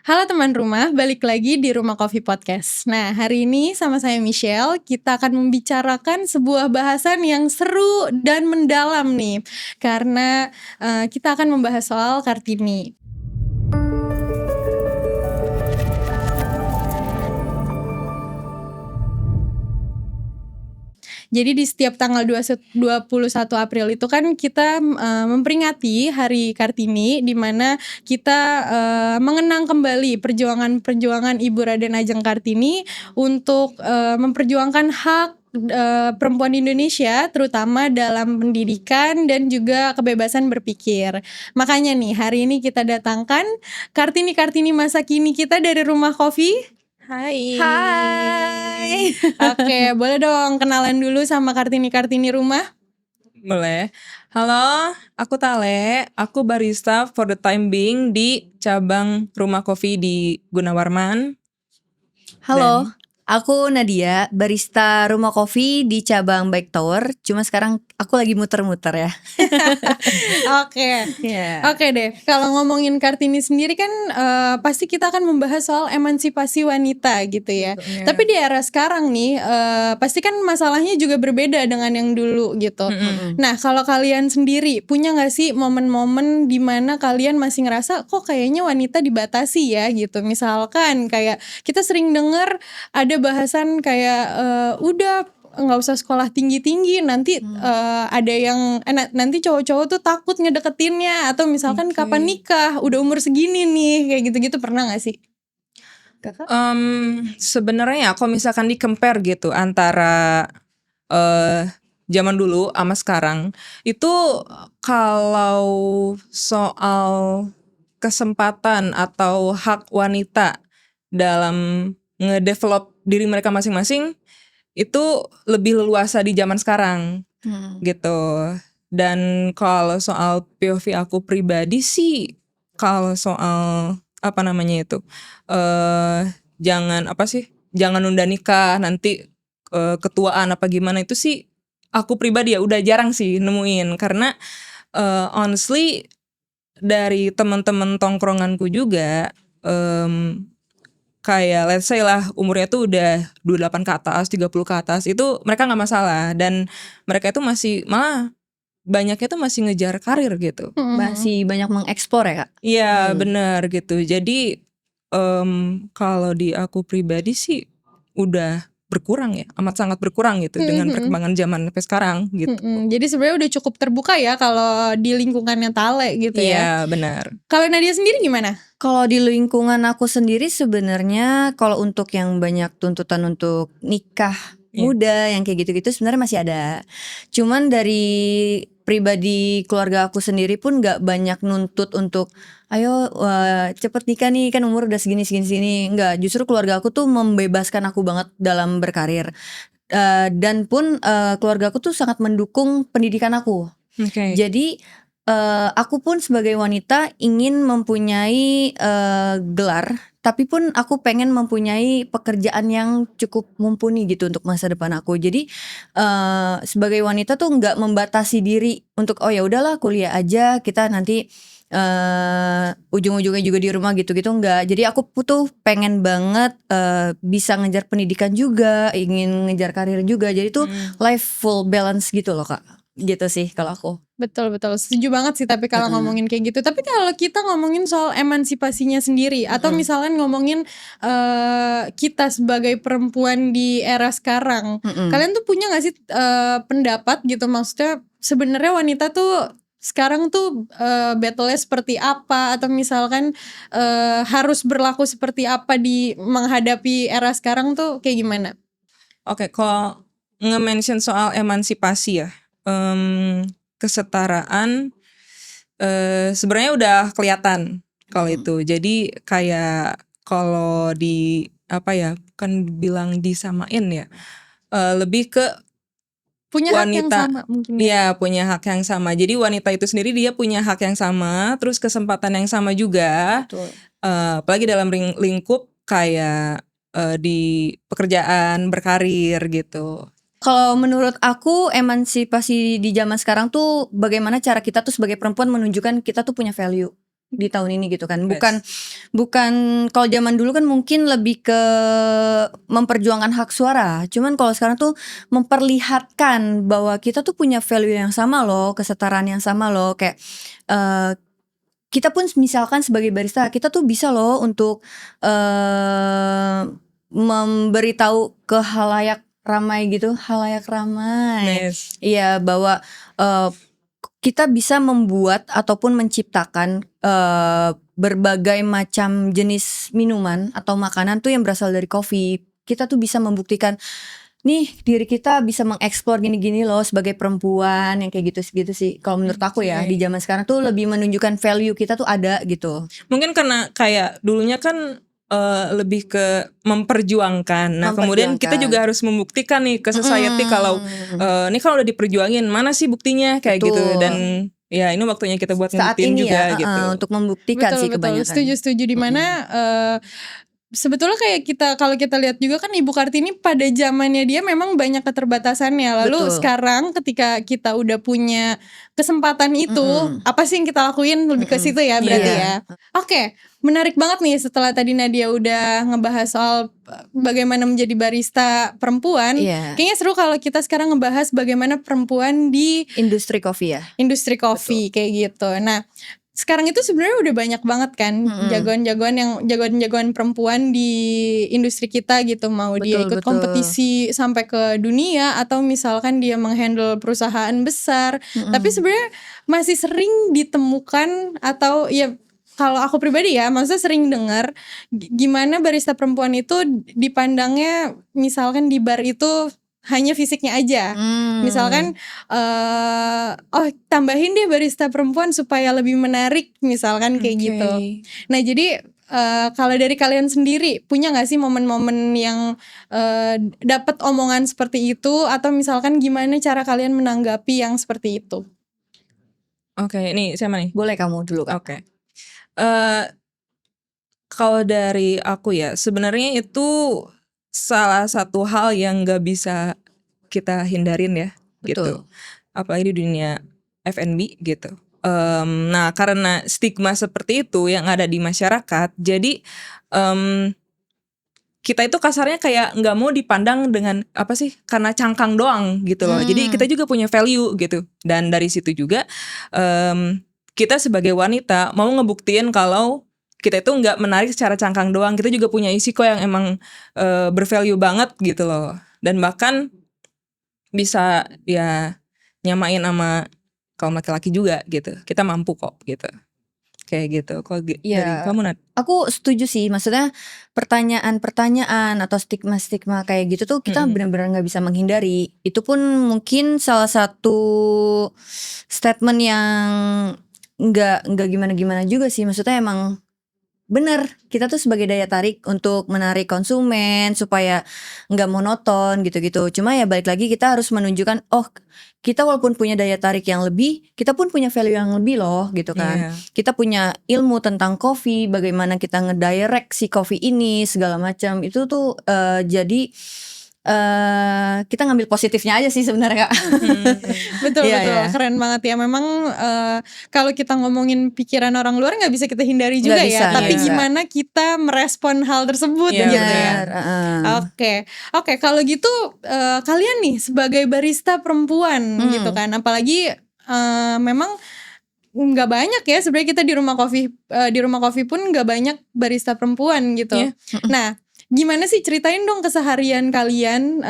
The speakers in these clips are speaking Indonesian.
Halo teman rumah, balik lagi di Rumah Coffee Podcast. Nah, hari ini sama saya Michelle, kita akan membicarakan sebuah bahasan yang seru dan mendalam nih. Karena kita akan membahas soal Kartini. Jadi di setiap tanggal 21 April itu kan kita memperingati Hari Kartini, di mana kita mengenang kembali perjuangan Ibu Raden Ajeng Kartini untuk memperjuangkan hak perempuan Indonesia, terutama dalam pendidikan dan juga kebebasan berpikir. Makanya nih hari ini kita datangkan Kartini masa kini kita dari Rumah Coffee. Hai. Oke, boleh dong kenalan dulu sama Kartini rumah. Boleh. Halo, aku Tale. Aku barista for the time being di cabang Rumah Kopi di Gunawarman. Halo, aku Nadia, barista Rumah Kopi di cabang Bike Tower. Cuma sekarang aku lagi muter-muter ya. Oke. Yeah. Oke deh, kalau ngomongin Kartini sendiri kan pasti kita akan membahas soal emansipasi wanita gitu ya. Betul, ya. Tapi di era sekarang nih pasti kan masalahnya juga berbeda dengan yang dulu gitu. Nah, kalau kalian sendiri punya gak sih momen-momen dimana kalian masih ngerasa kok kayaknya wanita dibatasi ya gitu. Misalkan kayak kita sering dengar ada bahasan kayak udah nggak usah sekolah tinggi-tinggi, nanti ada yang nanti cowok-cowok tuh takut ngedeketinnya, atau misalkan kapan nikah, udah umur segini nih, kayak gitu-gitu. Pernah nggak sih? Kakak? Sebenarnya kalau misalkan di compare gitu antara zaman dulu sama sekarang, itu kalau soal kesempatan atau hak wanita dalam ngedevelop diri mereka masing-masing itu lebih leluasa di zaman sekarang gitu. Dan kalau soal POV aku pribadi sih, kalau soal apa namanya itu jangan nunda nikah nanti ketuaan apa gimana, itu sih aku pribadi ya udah jarang sih nemuin. Karena honestly dari teman-teman tongkronganku juga kayak let's say lah umurnya tuh udah 28 ke atas, 30 ke atas, itu mereka gak masalah. Dan mereka itu masih, malah banyaknya tuh masih ngejar karir gitu. Masih banyak mengeksplor ya Kak? Iya bener gitu. Jadi kalau di aku pribadi sih udah berkurang ya, amat sangat berkurang gitu dengan perkembangan zaman sampai sekarang gitu. Jadi sebenarnya udah cukup terbuka ya kalau di lingkungannya Tale gitu ya. Iya benar. Kalau Nadia sendiri gimana? Kalau di lingkungan aku sendiri sebenarnya kalau untuk yang banyak tuntutan untuk nikah muda yang kayak gitu-gitu sebenarnya masih ada. Cuman dari pribadi keluarga aku sendiri pun gak banyak nuntut untuk ayo cepet nikah nih, kan umur udah segini. Enggak, justru keluarga aku tuh membebaskan aku banget dalam berkarir. Dan pun keluarga aku tuh sangat mendukung pendidikan aku. Jadi aku pun sebagai wanita ingin mempunyai gelar, tapi pun aku pengen mempunyai pekerjaan yang cukup mumpuni gitu untuk masa depan aku. Jadi sebagai wanita tuh nggak membatasi diri untuk oh ya udahlah kuliah aja, kita nanti ujung-ujungnya juga di rumah gitu-gitu, enggak. Jadi aku tuh pengen banget bisa ngejar pendidikan juga, ingin ngejar karir juga. Jadi tuh life full balance gitu loh Kak. Gitu sih kalau aku. Betul setuju banget sih. Tapi kalau ngomongin kayak gitu, tapi kalau kita ngomongin soal emansipasinya sendiri, atau misalnya ngomongin kita sebagai perempuan di era sekarang, kalian tuh punya nggak sih pendapat gitu, maksudnya sebenarnya wanita tuh sekarang tuh battle-nya seperti apa, atau misalkan harus berlaku seperti apa di menghadapi era sekarang tuh kayak gimana? Oke, kalau nge-mention soal emansipasi ya, kesetaraan sebenarnya udah kelihatan kalau itu. Jadi kayak kalau di apa ya, kan bilang disamain ya, lebih ke punya wanita, hak yang sama mungkin ya. Iya, punya hak yang sama. Jadi wanita itu sendiri dia punya hak yang sama, terus kesempatan yang sama juga. Betul. Apalagi dalam lingkup kayak di pekerjaan, berkarir gitu. Kalau menurut aku emansipasi di zaman sekarang tuh bagaimana cara kita tuh sebagai perempuan menunjukkan kita tuh punya value. di tahun ini gitu kan. Yes. Bukan kalau zaman dulu kan mungkin lebih ke memperjuangkan hak suara. Cuman kalau sekarang tuh memperlihatkan bahwa kita tuh punya value yang sama loh, kesetaraan yang sama loh. Kayak kita pun misalkan sebagai barista kita tuh bisa loh untuk memberitahu ke halayak ramai gitu, halayak ramai. Yes. Iya, bahwa kita bisa membuat ataupun menciptakan berbagai macam jenis minuman atau makanan tuh yang berasal dari kopi. Kita tuh bisa membuktikan nih diri kita bisa mengeksplor gini-gini loh sebagai perempuan yang kayak gitu sih. Kalau menurut aku ya di zaman sekarang tuh lebih menunjukkan value kita tuh ada gitu. Mungkin karena kayak dulunya kan lebih ke memperjuangkan. Nah kemudian kita juga harus membuktikan nih ke society kalau ini kalau udah diperjuangin mana sih buktinya kayak Betul. gitu. Dan ya ini waktunya kita buat Saat ngebuktiin ini juga ya, gitu. untuk membuktikan Betul, sih betul. kebanyakan. Setuju di mana sebetulnya kayak kalau kita lihat juga kan Ibu Kartini pada zamannya dia memang banyak keterbatasannya. Lalu Betul. sekarang ketika kita udah punya kesempatan itu, apa sih yang kita lakuin lebih ke situ ya berarti Iya. ya. Oke, menarik banget nih setelah tadi Nadia udah ngebahas soal bagaimana menjadi barista perempuan. Iya. Kayaknya seru kalau kita sekarang ngebahas bagaimana perempuan di Industri kopi ya. industri kopi kayak gitu. Nah, sekarang itu sebenarnya udah banyak banget kan jagoan-jagoan perempuan di industri kita gitu, mau dia Betul, ikut kompetisi sampai ke dunia atau misalkan dia menghandle perusahaan besar. Tapi sebenarnya masih sering ditemukan atau ya kalau aku pribadi ya, maksudnya sering dengar gimana barista perempuan itu dipandangnya misalkan di bar itu hanya fisiknya aja. Misalkan tambahin deh barista perempuan supaya lebih menarik misalkan kayak gitu. Nah jadi kalau dari kalian sendiri punya gak sih momen-momen yang dapat omongan seperti itu, atau misalkan gimana cara kalian menanggapi yang seperti itu? Oke, ini siapa nih? Boleh kamu dulu Kak. Oke. Kalau dari aku ya sebenarnya itu salah satu hal yang gak bisa kita hindarin ya. Gitu. Apalagi di dunia F&B gitu. Nah karena stigma seperti itu yang ada di masyarakat, jadi kita itu kasarnya kayak nggak mau dipandang dengan apa sih, karena cangkang doang gitu loh. Jadi kita juga punya value gitu. Dan dari situ juga kita sebagai wanita mau ngebuktiin kalau kita itu nggak menarik secara cangkang doang. Kita juga punya isi kok yang emang bervalue banget gitu loh. Dan bahkan bisa ya nyamain sama kaum laki-laki juga gitu. Kita mampu kok gitu. Kayak gitu. Kalau dari kamu Nat? Aku setuju sih, maksudnya pertanyaan-pertanyaan atau stigma-stigma kayak gitu tuh kita benar-benar nggak bisa menghindari. Itu pun mungkin salah satu statement yang nggak gimana-gimana juga sih. Maksudnya emang bener, kita tuh sebagai daya tarik untuk menarik konsumen supaya nggak monoton gitu-gitu. Cuma ya balik lagi kita harus menunjukkan, oh kita walaupun punya daya tarik yang lebih, kita pun punya value yang lebih loh gitu kan. Kita punya ilmu tentang kopi, bagaimana kita ngedirect si kopi ini segala macam. Itu tuh jadi kita ngambil positifnya aja sih sebenarnya Kak. Betul. Keren banget ya. Memang kalau kita ngomongin pikiran orang luar nggak bisa kita hindari juga ya. Tapi gimana kita merespon hal tersebut gitu ya. Oke. Kalau gitu kalian nih sebagai barista perempuan gitu kan, apalagi memang nggak banyak ya sebenarnya kita di rumah kopi pun nggak banyak barista perempuan gitu. Nah, gimana sih, ceritain dong keseharian kalian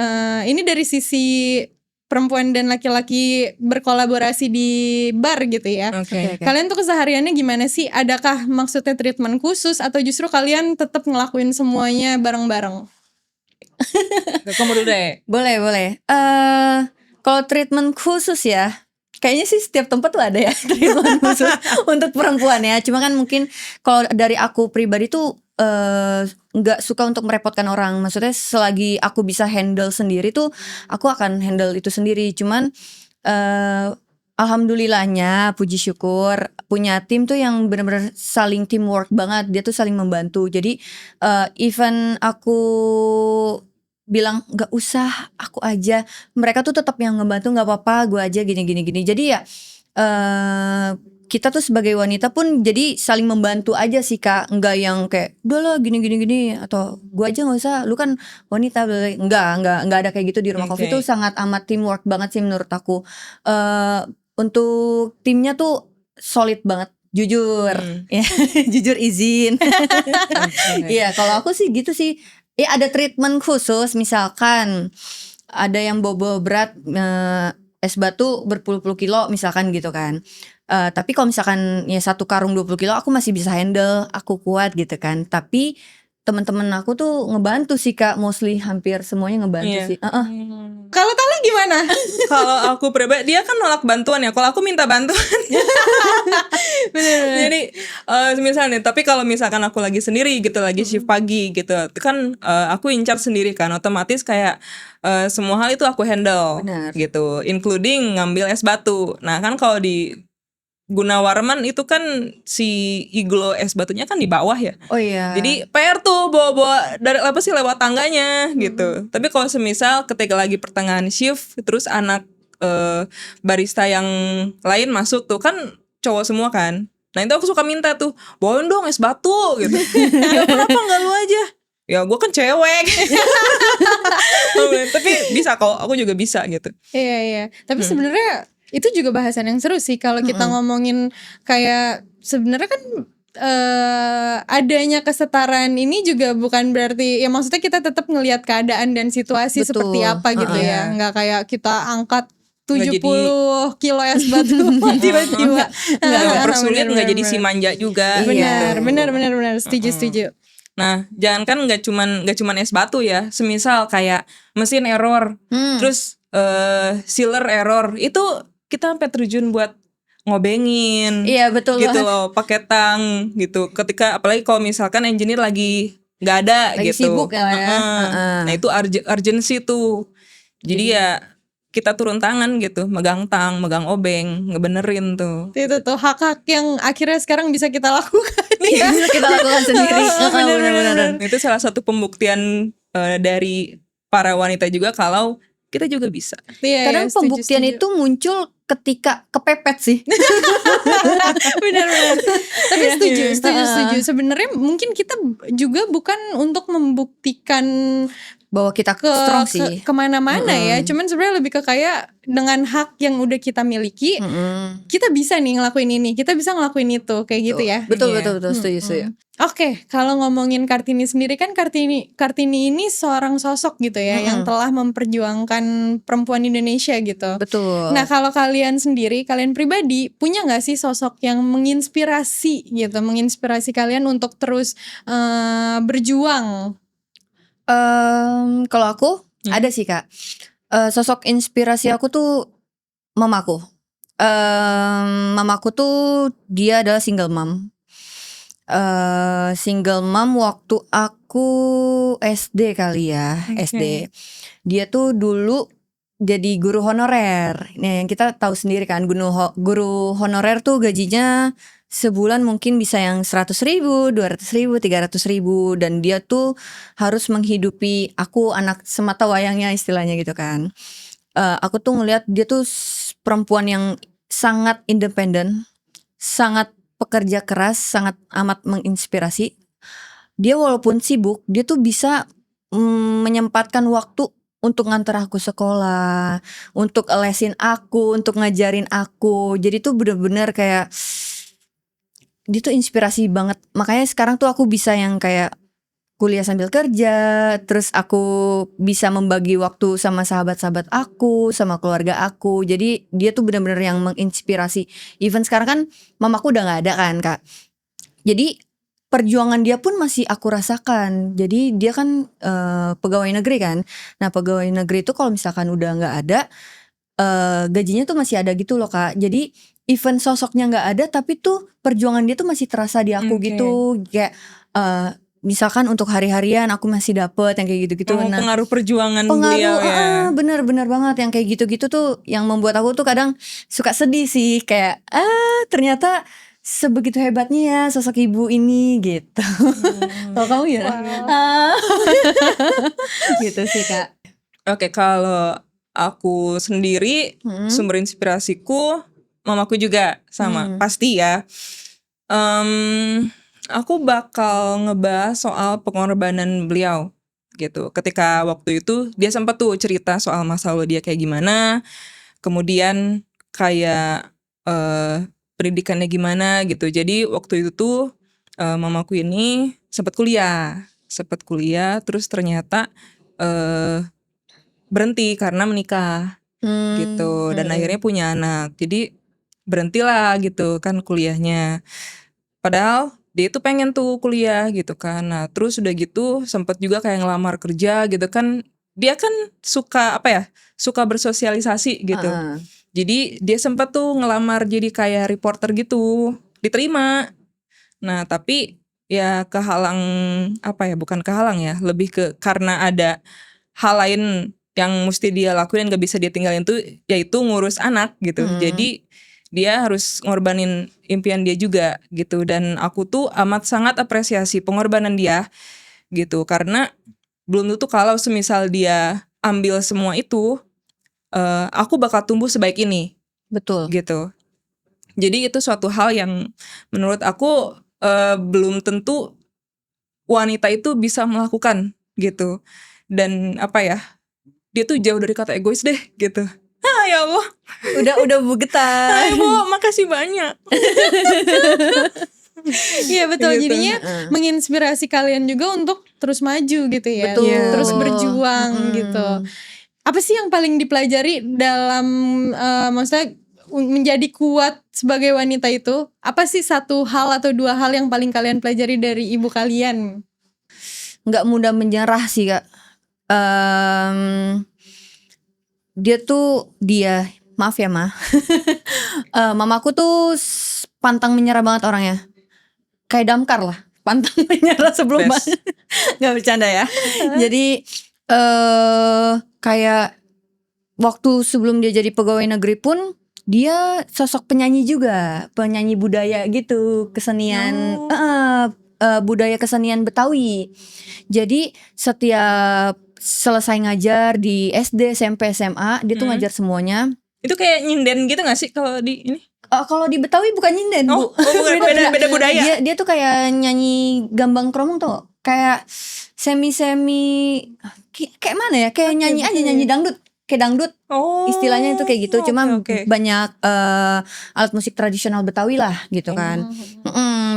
ini dari sisi perempuan dan laki-laki berkolaborasi di bar gitu ya. Kalian tuh kesehariannya gimana sih? Adakah maksudnya treatment khusus atau justru kalian tetap ngelakuin semuanya bareng-bareng? Kamu dulu deh. Boleh. Kalau treatment khusus ya, kayaknya sih setiap tempat tuh ada ya treatment khusus untuk perempuan ya. Cuma kan mungkin kalau dari aku pribadi tuh nggak suka untuk merepotkan orang. Maksudnya selagi aku bisa handle sendiri tuh aku akan handle itu sendiri. Cuman alhamdulillahnya puji syukur punya tim tuh yang benar-benar saling teamwork banget. Dia tuh saling membantu. Jadi even aku bilang nggak usah aku aja, mereka tuh tetap yang ngebantu, nggak apa-apa gue aja gini. Jadi ya kita tuh sebagai wanita pun jadi saling membantu aja sih Kak, enggak yang kayak udah lah gini atau gua aja nggak usah, lu kan wanita, enggak ada kayak gitu di rumah coffee tuh sangat amat teamwork banget sih menurut aku. Untuk timnya tuh solid banget, jujur, ya jujur izin. Iya kalau aku sih gitu sih, ya ada treatment khusus misalkan ada yang bobo berat es batu berpuluh-puluh kilo misalkan gitu kan. Tapi kalau misalkan ya 1 karung 20 kilo aku masih bisa handle, aku kuat gitu kan. Tapi teman-teman aku tuh ngebantu sih Kak, mostly hampir semuanya ngebantu sih. Kalau Tala gimana? Kalau aku pribadi, dia kan nolak bantuan ya. Kalau aku minta bantuan. Jadi misalnya, tapi kalau misalkan aku lagi sendiri gitu, lagi shift pagi gitu, kan aku in charge sendiri kan, otomatis kayak semua hal itu aku handle. Benar. Gitu, including ngambil es batu. Nah kan kalau di Gunawarman itu kan si iglo es batunya kan di bawah ya. Oh iya. Jadi PR tuh bawa dari lewat tangganya gitu. Tapi kalau semisal ketika lagi pertengahan shift terus anak barista yang lain masuk tuh kan cowok semua kan. Nah itu aku suka minta tuh, bawain dong es batu gitu. Ya kenapa nggak lu aja? Ya gue kan cewek. Tapi bisa kok, aku juga bisa gitu. Iya. Tapi sebenarnya itu juga bahasan yang seru sih kalau kita ngomongin kayak sebenarnya kan adanya kesetaraan ini juga bukan berarti ya maksudnya kita tetap ngelihat keadaan dan situasi seperti apa gitu ya, nggak kayak kita angkat 70 kilo es batu tiba-tiba nggak dipersulit, nggak jadi si manja juga. Benar setuju. Nah, jangankan nggak cuman es batu ya, semisal kayak mesin error, terus sealer error, itu kita sampai terjun buat ngobengin. Iya betul gitu loh, pakai tang gitu. Ketika apalagi kalau misalkan engineer lagi nggak ada lagi gitu. sibuk ya. Nah itu urgency tuh. Jadi ya kita turun tangan gitu, megang tang, megang obeng, ngebenerin tuh. Itu tuh hak-hak yang akhirnya sekarang bisa kita lakukan. Bisa kita lakukan sendiri. Benar. Itu salah satu pembuktian dari para wanita juga kalau kita juga bisa. Kadang pembuktian itu muncul ketika kepepet sih. Benar. Tapi setuju. Sebenarnya mungkin kita juga bukan untuk membuktikan bahwa kita strong sih kemana-mana ya, cuman sebenarnya lebih ke kayak dengan hak yang udah kita miliki, kita bisa nih ngelakuin ini, kita bisa ngelakuin itu, kayak gitu ya. Betul setuju. Oke, kalau ngomongin Kartini sendiri kan Kartini ini seorang sosok gitu ya, yang telah memperjuangkan perempuan Indonesia gitu. Betul. Nah kalau kalian sendiri, kalian pribadi punya nggak sih sosok yang menginspirasi gitu, menginspirasi kalian untuk terus berjuang? Kalau aku ada sih Kak, sosok inspirasi aku tuh mamaku. Mamaku tuh dia adalah single mom. Single mom waktu aku SD kali ya, SD. Dia tuh dulu jadi guru honorer. Nah yang kita tahu sendiri kan, guru honorer tuh gajinya sebulan mungkin bisa yang 100.000, 200.000, 300.000, dan dia tuh harus menghidupi aku, anak semata wayangnya istilahnya gitu kan. Aku tuh ngelihat dia tuh perempuan yang sangat independen, sangat pekerja keras, sangat amat menginspirasi. Dia walaupun sibuk, dia tuh bisa menyempatkan waktu untuk nganter aku sekolah, untuk lesin aku, untuk ngajarin aku. Jadi tuh bener-bener kayak dia tuh inspirasi banget. Makanya sekarang tuh aku bisa yang kayak kuliah sambil kerja, terus aku bisa membagi waktu sama sahabat-sahabat aku, sama keluarga aku. Jadi dia tuh benar-benar yang menginspirasi. Even sekarang kan mamaku udah gak ada kan Kak. Jadi perjuangan dia pun masih aku rasakan. Jadi dia kan pegawai negeri kan. Nah pegawai negeri itu kalau misalkan udah gak ada, gajinya tuh masih ada gitu loh Kak. Jadi even sosoknya gak ada, tapi tuh perjuangan dia tuh masih terasa di aku gitu. Kayak misalkan untuk hari-harian aku masih dapet yang kayak gitu-gitu. Nah, pengaruh perjuangan beliau ya. Bener banget yang kayak gitu-gitu tuh yang membuat aku tuh kadang suka sedih sih. Kayak ternyata sebegitu hebatnya ya sosok ibu ini gitu. Kalau kamu ya? Gitu sih Kak. Oke, kalau aku sendiri sumber inspirasiku mamaku juga sama pasti ya. Aku bakal ngebahas soal pengorbanan beliau gitu. Ketika waktu itu dia sempat tuh cerita soal masa lalu dia kayak gimana, kemudian kayak pendidikannya gimana gitu. Jadi waktu itu tuh mamaku ini sempat kuliah, terus ternyata berhenti karena menikah gitu, dan akhirnya punya anak. Jadi berhentilah gitu kan kuliahnya. Padahal dia tuh pengen tuh kuliah gitu kan. Nah terus udah gitu sempet juga kayak ngelamar kerja gitu kan. Dia kan suka bersosialisasi gitu. Jadi dia sempet tuh ngelamar jadi kayak reporter gitu, diterima. Nah tapi ya bukan kehalang ya, lebih ke karena ada hal lain yang mesti dia lakuin, gak bisa dia tinggalin tuh, yaitu ngurus anak gitu. Jadi dia harus ngorbanin impian dia juga gitu. Dan aku tuh amat sangat apresiasi pengorbanan dia gitu, karena belum tentu kalau semisal dia ambil semua itu, aku bakal tumbuh sebaik ini. Betul. Gitu. Jadi itu suatu hal yang menurut aku belum tentu wanita itu bisa melakukan gitu. Dan dia tuh jauh dari kata egois deh gitu. Ya Allah. Udah bugetan. Bu, makasih banyak. Iya betul, Gitu. jadinya menginspirasi kalian juga untuk terus maju gitu ya. Betul. Terus berjuang gitu. Apa sih yang paling dipelajari dalam maksudnya menjadi kuat sebagai wanita itu? Apa sih satu hal atau dua hal yang paling kalian pelajari dari ibu kalian? Nggak mudah menyerah sih Kak. Maaf ya Ma. Mamaku tuh pantang menyerah banget orangnya. Kayak Damkar lah, pantang menyerah sebelum Best. Nggak bercanda ya. Jadi kayak waktu sebelum dia jadi pegawai negeri pun dia sosok penyanyi juga, penyanyi budaya gitu, kesenian budaya kesenian Betawi. Jadi setiap selesai ngajar di SD, SMP, SMA, dia tuh ngajar semuanya. Itu kayak nyinden gitu gak sih kalau di ini? Kalau di Betawi bukan nyinden, Bu. Bukan, beda budaya. Dia tuh kayak nyanyi gambang kromong tuh, kayak semi kayak mana ya? Kayak nyanyi dangdut, kayak dangdut. Istilahnya itu kayak gitu. Cuma banyak alat musik tradisional Betawi lah gitu kan.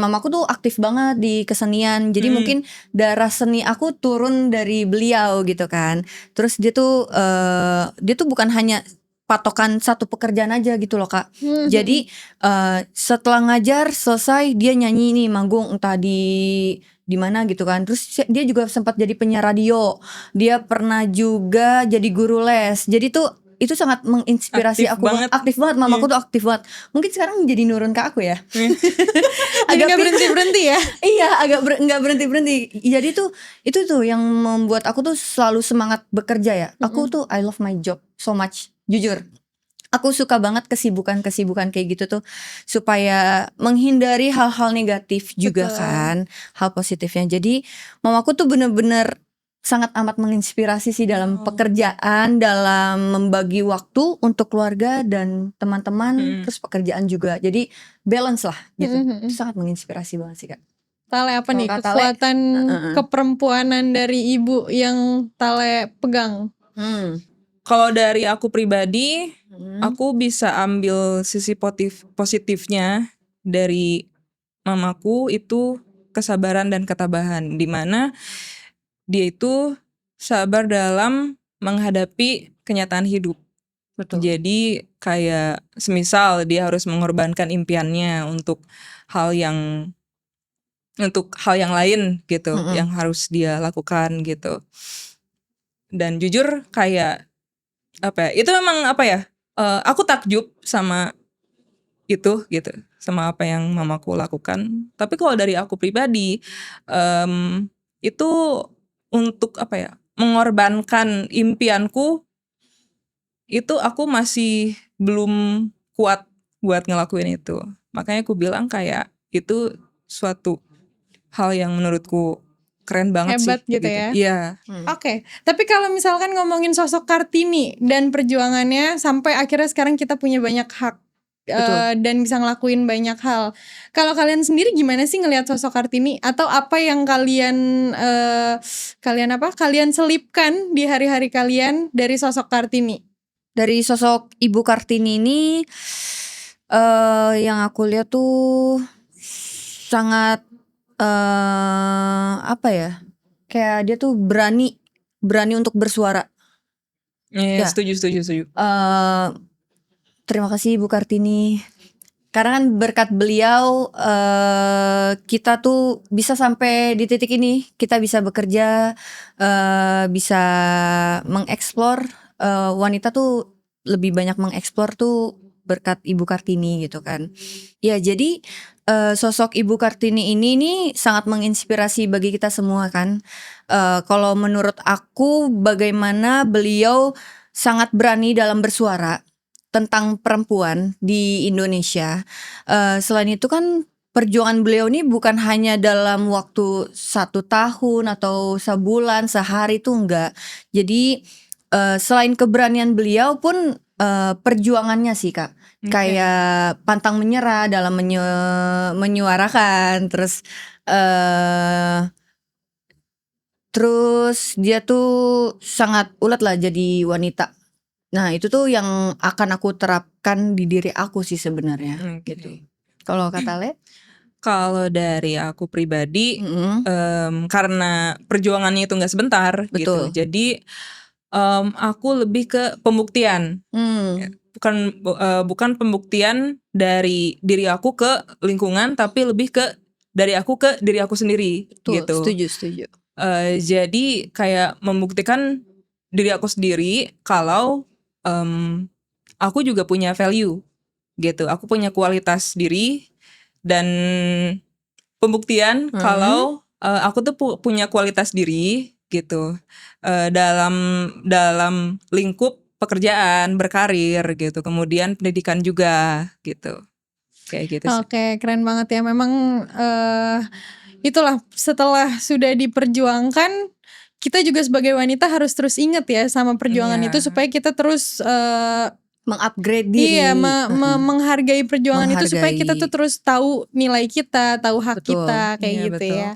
Mamaku tuh aktif banget di kesenian. Jadi mungkin darah seni aku turun dari beliau gitu kan. Terus dia tuh bukan hanya patokan satu pekerjaan aja gitu loh Kak. Jadi setelah ngajar selesai dia nyanyi nih, manggung entah di mana gitu kan. Terus dia juga sempat jadi penyiar radio. Dia pernah juga jadi guru les. Jadi tuh itu sangat menginspirasi Aktif aku banget. Aktif banget, mamaku tuh aktif banget. Mungkin sekarang jadi nurun ke aku ya. Agak gak berhenti-berhenti ya. Iya, nggak berhenti-berhenti. Jadi tuh itu tuh yang membuat aku tuh selalu semangat bekerja ya. Aku tuh I love my job so much. Jujur, aku suka banget kesibukan kayak gitu tuh, supaya menghindari hal-hal negatif juga. Betul. Kan, hal positifnya. Jadi mamaku tuh bener-bener sangat amat menginspirasi sih dalam pekerjaan, dalam membagi waktu untuk keluarga dan teman-teman, terus pekerjaan juga. Jadi balance lah gitu. Itu sangat menginspirasi banget sih Kak. Tale apa nih kekuatan keperempuanan dari ibu yang Tale pegang? Kalau dari aku pribadi, aku bisa ambil sisi positifnya dari mamaku itu kesabaran dan ketabahan, dimana dia itu sabar dalam menghadapi kenyataan hidup. Betul. Jadi kayak semisal dia harus mengorbankan impiannya untuk hal yang lain gitu, yang harus dia lakukan gitu. Dan jujur kayak itu memang aku takjub sama itu gitu, sama apa yang mamaku lakukan. Tapi kalau dari aku pribadi, itu untuk mengorbankan impianku, itu aku masih belum kuat buat ngelakuin itu. Makanya aku bilang kayak itu suatu hal yang menurutku keren banget. Hebat sih gitu ya. Iya. Oke. Tapi kalau misalkan ngomongin sosok Kartini dan perjuangannya sampai akhirnya sekarang kita punya banyak hak dan bisa ngelakuin banyak hal. Kalau kalian sendiri gimana sih ngelihat sosok Kartini, atau apa yang kalian kalian selipkan di hari-hari kalian dari sosok Kartini? Dari sosok Ibu Kartini ini yang aku lihat tuh sangat apa ya? Kayak dia tuh berani untuk bersuara. Iya, Ya. setuju. Terima kasih Ibu Kartini. Karena kan berkat beliau kita tuh bisa sampai di titik ini. Kita bisa bekerja, bisa mengeksplor. Wanita tuh lebih banyak mengeksplor tuh berkat Ibu Kartini gitu kan. Ya jadi sosok Ibu Kartini ini nih sangat menginspirasi bagi kita semua kan. Kalau menurut aku bagaimana beliau sangat berani dalam bersuara tentang perempuan di Indonesia. Selain itu kan perjuangan beliau ini bukan hanya dalam waktu 1 tahun atau sebulan, sehari tuh enggak. Jadi selain keberanian beliau pun perjuangannya sih Kak. Kayak pantang menyerah dalam menyuarakan, terus dia tuh sangat ulet lah jadi wanita. Nah itu tuh yang akan aku terapkan di diri aku sih sebenarnya. Gitu. Kalau kata Le? Kalau dari aku pribadi, karena perjuangannya itu nggak sebentar gitu. Betul. Jadi aku lebih ke pembuktian. Bukan pembuktian dari diri aku ke lingkungan, tapi lebih ke dari aku ke diri aku sendiri. Betul, gitu. setuju. Jadi kayak membuktikan diri aku sendiri kalau aku juga punya value gitu. Aku punya kualitas diri dan pembuktian kalau aku tuh punya kualitas diri gitu dalam lingkup pekerjaan, berkarir gitu. Kemudian pendidikan juga gitu. Kayak gitu sih. Oke, keren banget ya. Memang itulah, setelah sudah diperjuangkan, kita juga sebagai wanita harus terus ingat ya sama perjuangan itu, supaya kita terus mengupgrade diri. Iya, menghargai perjuangan itu, supaya kita tuh terus tahu nilai kita, tahu hak kita, kayak Iya, gitu betul. ya.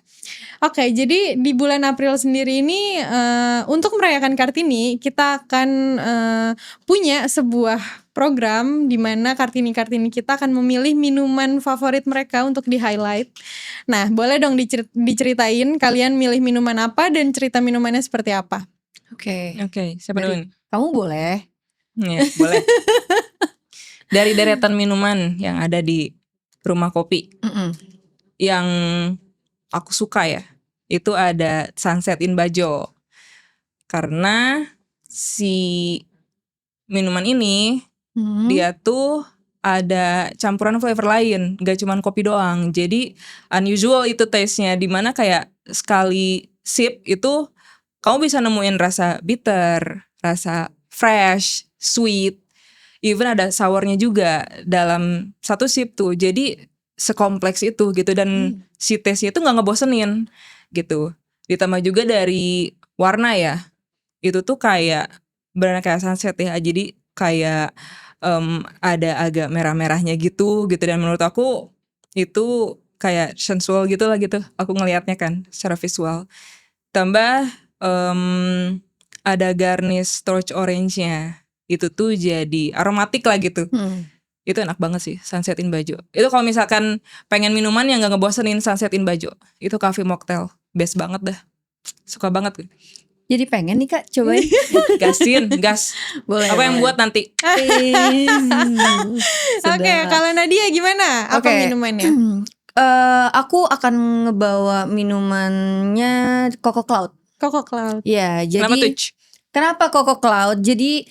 Oke, jadi di bulan April sendiri ini untuk merayakan Kartini, kita akan punya sebuah program di mana Kartini-Kartini kita akan memilih minuman favorit mereka untuk di-highlight. Nah, boleh dong diceritain kalian milih minuman apa dan cerita minumannya seperti apa? Oke. Siapa dulu nih? Kamu boleh. Ya, boleh. Dari deretan minuman yang ada di rumah kopi, yang aku suka ya, itu ada Sunset in Bajo. Karena si minuman ini dia tuh ada campuran flavor lain, gak cuman kopi doang. Jadi unusual itu taste-nya, dimana kayak sekali sip itu kamu bisa nemuin rasa bitter, rasa fresh, sweet, even ada sournya juga dalam satu sip tuh. Jadi sekompleks itu gitu, dan si taste-nya itu gak ngebosenin gitu. Ditambah juga dari warna ya, itu tuh kayak benar kayak sunset ya. Jadi kayak ada agak merah-merahnya gitu, dan menurut aku itu kayak sensual gitu lah gitu. Aku ngelihatnya kan secara visual. Tambah ada garnish torch orange-nya. Itu tuh jadi aromatik lah gitu. Itu enak banget sih Sunset in Bajo. Itu kalau misalkan pengen minuman yang gak ngebosenin, Sunset in Bajo. Itu cafe mocktail, best banget dah. Suka banget gue. Jadi pengen nih Kak cobain. Gasin, gas. Boleh. Aku yang buat nanti. Oke, kalau Nadia gimana? Apa minumannya? Aku akan ngebawa minumannya Coco Cloud. Coco Cloud. Ya, jadi Kenapa tuh? Kenapa Coco Cloud? Jadi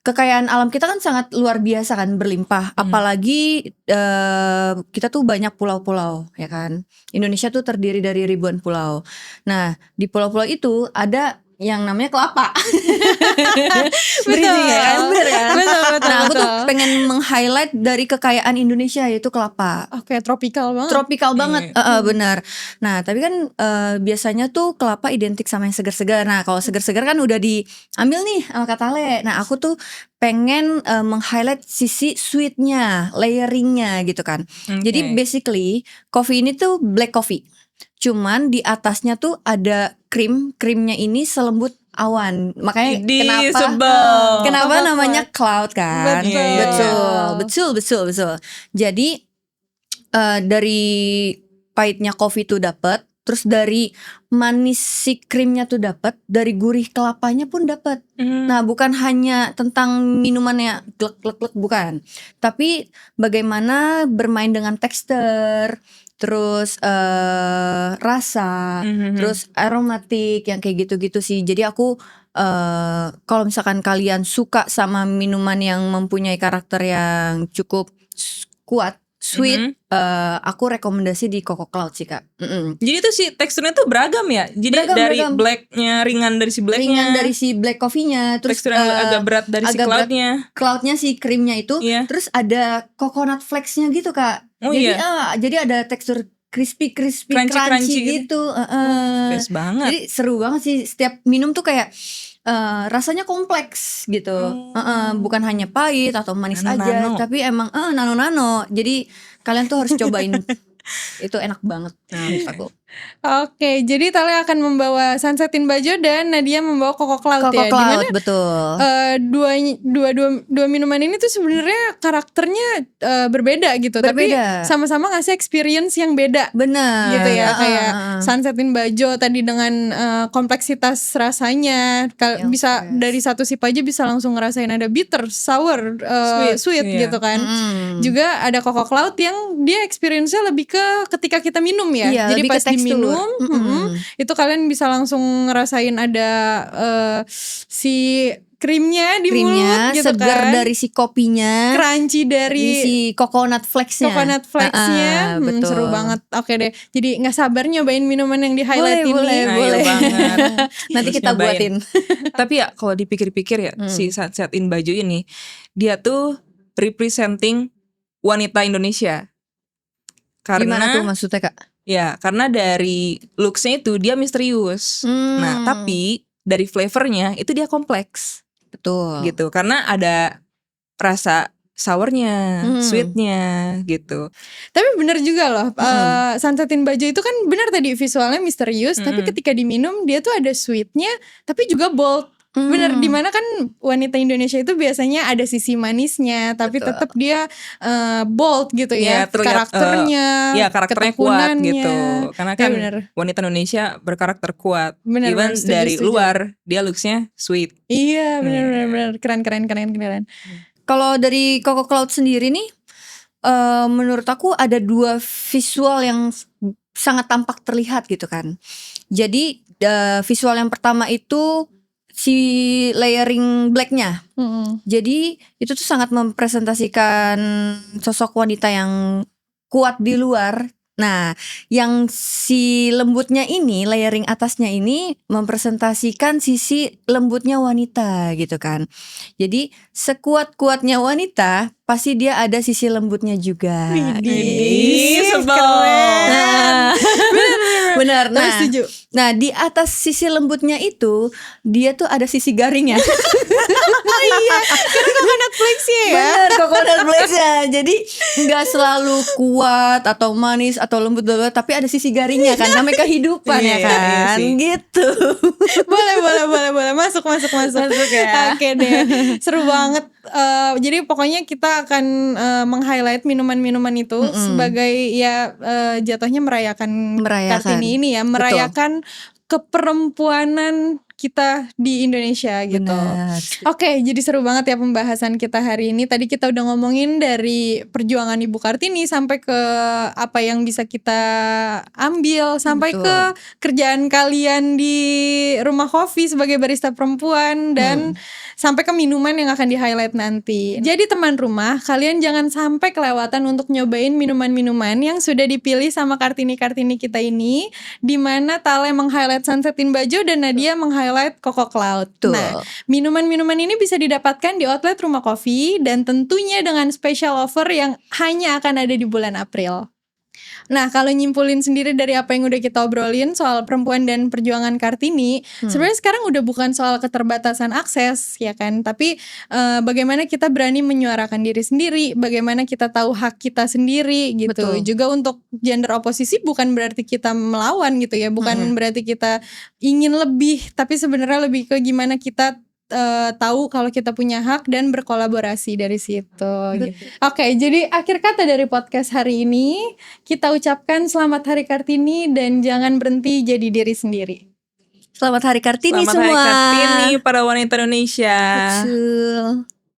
kekayaan alam kita kan sangat luar biasa kan, berlimpah. Apalagi kita tuh banyak pulau-pulau ya kan. Indonesia tuh terdiri dari ribuan pulau. Nah di pulau-pulau itu ada yang namanya kelapa. Betul. Bridging ya kan? Bener kan? Betul. Nah aku tuh pengen meng-highlight dari kekayaan Indonesia yaitu kelapa. Oke, tropikal banget. Tropikal banget, benar. Nah tapi kan biasanya tuh kelapa identik sama yang segar-segar. Nah kalau segar-segar kan udah diambil nih sama Katale. Nah aku tuh pengen meng-highlight sisi sweetnya, layeringnya gitu kan. Jadi basically coffee ini tuh black coffee. Cuman di atasnya tuh ada krimnya ini selembut awan. Makanya kenapa namanya cloud kan? Betul. Jadi dari pahitnya kopi tuh dapet, terus dari manis si krimnya tuh dapet, dari gurih kelapanya pun dapet. Nah bukan hanya tentang minumannya glek bukan, tapi bagaimana bermain dengan tekstur, terus rasa, terus aromatik yang kayak gitu-gitu sih. Jadi aku kalau misalkan kalian suka sama minuman yang mempunyai karakter yang cukup kuat, sweet, aku rekomendasi di Coco Cloud sih Kak. Jadi itu sih teksturnya tuh beragam ya. Jadi dari blacknya ringan dari si blacknya, ringan dari si black coffee-nya, terus teksturnya agak berat dari si cloudnya. Cloudnya si krimnya itu, terus ada coconut flakes-nya gitu Kak. Jadi ada tekstur crispy crunchy gitu. Best banget. Jadi seru banget sih, setiap minum tuh kayak rasanya kompleks gitu. Bukan hanya pahit atau manis aja, tapi emang nano. Jadi kalian tuh harus cobain. Itu enak banget menurut aku. Oke, jadi Tale akan membawa Sunset in Bajo dan Nadia membawa Coco Cloud ya. Cloud, betul. Dua minuman ini tuh sebenarnya karakternya berbeda gitu, tapi sama-sama ngasih experience yang beda. Benar. Gitu ya, kayak Sunset in Bajo tadi dengan kompleksitas rasanya, bisa dari satu sip aja bisa langsung ngerasain ada bitter, sour, sweet gitu kan. Juga ada Coco Cloud yang dia experience-nya lebih ke ketika kita minum ya. Jadi pas minum, itu kalian bisa langsung ngerasain ada si krimnya di mulut gitu segar kan, dari si kopinya, crunchy dari si coconut flakes-nya. Betul. Seru banget. Oke deh, jadi nggak sabar nyobain minuman yang di highlight ini. Boleh banget. Nanti kita buatin. Tapi ya kalau dipikir-pikir ya, si Sunset in Bajo ini dia tuh representing wanita Indonesia. Karena gimana tuh maksudnya Kak? Ya karena dari looks-nya itu dia misterius. Nah tapi dari flavornya itu dia kompleks. Betul. Gitu, karena ada rasa sournya, sweetnya gitu. Tapi bener juga loh, Sunset in Bajo itu kan bener tadi visualnya misterius, tapi ketika diminum dia tuh ada sweetnya, tapi juga bold. Bener, dimana kan wanita Indonesia itu biasanya ada sisi manisnya, tapi tetap dia bold gitu ya, karakternya, karakternya kuat gitu. Karena kan wanita Indonesia berkarakter kuat. Even dari luar dia looksnya sweet. Iya bener, keren. Kalau dari Coco Cloud sendiri nih, menurut aku ada dua visual yang sangat tampak terlihat gitu kan. Jadi visual yang pertama itu si layering blacknya. Jadi itu tuh sangat mempresentasikan sosok wanita yang kuat di luar. Nah, yang si lembutnya ini, layering atasnya ini mempresentasikan sisi lembutnya wanita gitu kan. Jadi sekuat-kuatnya wanita pasti dia ada sisi lembutnya juga. Benar. Nah, di atas sisi lembutnya itu dia tuh ada sisi garingnya. Iya, karena coconut flakes-nya ya. Benar, coconut flakes-nya. Jadi nggak selalu kuat atau manis atau lembut, tapi ada sisi garingnya kan. Namanya kehidupan ya kan. Gitu. Boleh. Masuk ya. Oke deh. Seru banget. Jadi pokoknya kita akan meng-highlight minuman-minuman itu sebagai ya jatuhnya merayakan Kartini ini ya, merayakan keperempuanan kita di Indonesia gitu. Oke, jadi seru banget ya pembahasan kita hari ini. Tadi kita udah ngomongin dari perjuangan Ibu Kartini sampai ke apa yang bisa kita ambil, sampai ke kerjaan kalian di rumah kopi sebagai barista perempuan, dan sampai ke minuman yang akan di-highlight nanti. Jadi teman rumah, kalian jangan sampai kelewatan untuk nyobain minuman-minuman yang sudah dipilih sama Kartini-Kartini kita ini, di mana Tale meng-highlight Sunset in Bajo dan Nadia meng-highlight meng-highlight Coco Cloud. Tuh. Nah, minuman-minuman ini bisa didapatkan di outlet Rumah Kopi dan tentunya dengan special offer yang hanya akan ada di bulan April. Nah, kalau nyimpulin sendiri dari apa yang udah kita obrolin soal perempuan dan perjuangan Kartini, sebenarnya sekarang udah bukan soal keterbatasan akses, ya kan? Tapi bagaimana kita berani menyuarakan diri sendiri, bagaimana kita tahu hak kita sendiri gitu. Betul. Juga untuk gender oposisi bukan berarti kita melawan gitu ya, bukan berarti kita ingin lebih, tapi sebenarnya lebih ke gimana kita tahu kalau kita punya hak dan berkolaborasi dari situ. Gitu. Oke, jadi akhir kata dari podcast hari ini kita ucapkan selamat Hari Kartini dan jangan berhenti jadi diri sendiri. Selamat Hari Kartini Selamat semua. Hari Kartini para wanita Indonesia. Betul.